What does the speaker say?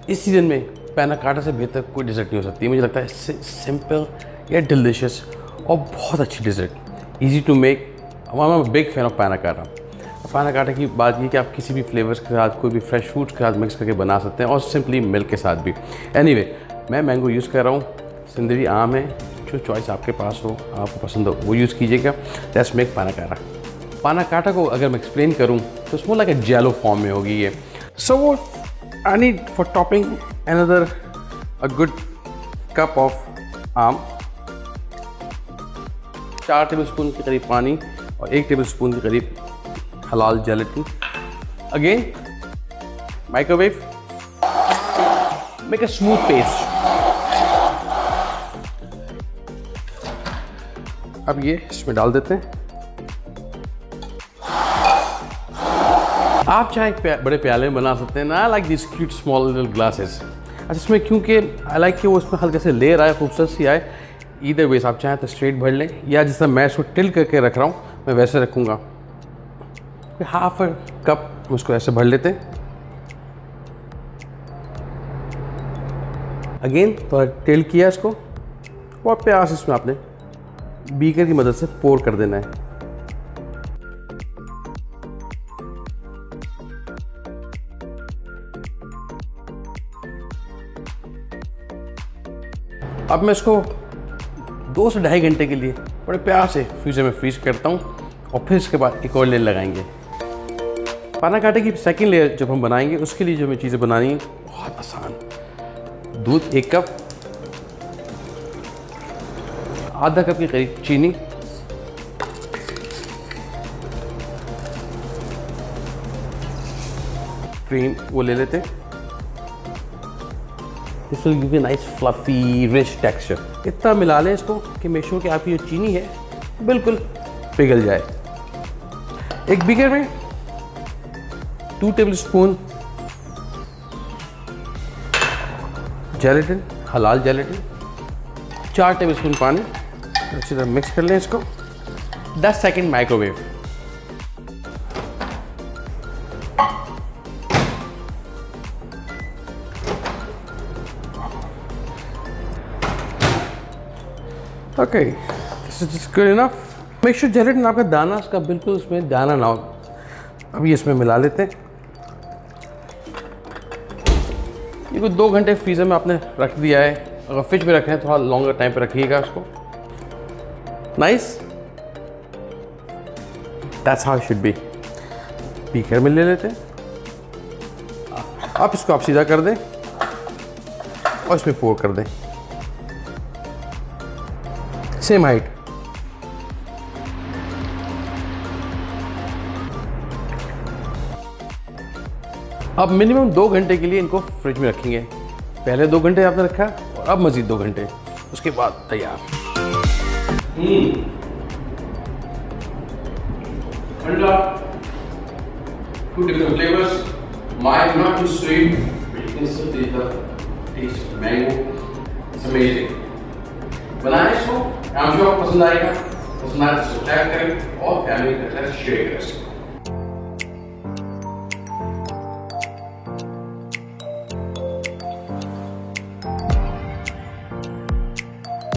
इस सीज़न में पैना काटा से बेहतर कोई डिज़र्ट नहीं हो सकती। मुझे लगता है सिंपल या डिलीशियस और बहुत अच्छी dessert, easy to make. I am big fan of panna cotta. पैना काटा की बात ये कि आप किसी भी फ्लेवर्स के साथ, कोई भी फ्रेश फ्रूट्स के साथ मिक्स करके बना सकते हैं और सिंपली मिल्क के साथ भी। एनीवे, मैं मैंगो यूज़ कर रहा हूँ, सिंदरी आम है, जो चॉइस आपके पास हो, आपको पसंद हो वो यूज़ कीजिएगा। लेट्स मेक पैना काटा। पैना काटा को अगर मैं एक्सप्लेन करूँ तो इसमें लाइक अ जेलो फॉर्म में होगी ये। सो I need for topping a good cup of आम, 4 टेबलस्पून के करीब पानी और 1 टेबलस्पून के करीब हलाल gelatin. Again microwave, make a smooth paste. अब ये इसमें डाल देते हैं। आप चाहे बड़े प्याले में बना सकते हैं ना, like this cute small little glasses. अच्छा, इसमें क्योंकि आई लाइक कि वो इसमें हल्के से लेयर आए, खूबसूरत सी आए। ईदर वेज आप चाहें तो स्ट्रेट भर लें, या जिस तरह मैं इसको टिल करके रख रहा हूँ मैं वैसे रखूँगा। हाफ कप उसको ऐसे भर लेते हैं। अगेन थोड़ा टिल किया इसको और प्यास इसमें आपने बीकर की मदद से पोर कर देना है। अब मैं इसको 2 से ढाई घंटे के लिए बड़े प्यार से फ्रीजर में फ्रीज करता हूँ और फिर इसके बाद एक और लेयर लगाएंगे। पैना काटा की सेकंड लेयर जब हम बनाएंगे उसके लिए जो हमें चीज़ें बनानी है बहुत आसान। दूध 1 कप, आधा कप के करीब चीनी, क्रीम वो ले लेते हैं। This will give you nice fluffy rich texture. इतना मिला लें इसको कि मेक श्योर कि आपकी जो चीनी है बिल्कुल पिघल जाए। एक बीकर में 2 टेबलस्पून जेलेटिन, हलाल जेलेटिन, 4 टेबलस्पून पानी, अच्छी तरह मिक्स कर लें इसको। 10 second microwave. Okay, this is just good enough. Make sure gelatin आपका दाना इसका बिल्कुल उसमें दाना ना हो। अभी इसमें मिला लेते हैं। ये कुछ 2 घंटे फ्रीजर में आपने रख दिया है। अगर फ्रिज में रखें थोड़ा लॉन्गर टाइम पे रखिएगा इसको। Nice, that's how it should be. Beaker में ले लेते हैं। आप इसको आप सीधा कर दें और इसमें पोर कर दें, सेम हाइट। अब मिनिमम 2 घंटे के लिए इनको फ्रिज में रखेंगे। पहले 2 घंटे आपने रखा और अब मजीद 2 घंटे, उसके बाद तैयार। ठंडा, 2 different flavors, mild, not too sweet, but you can still taste the taste of mango. It's amazing. बनाएं इसको, आपको पसंद आएगा। पसंद आए तो सब्सक्राइब करें और फैमिली के साथ शेयर करें।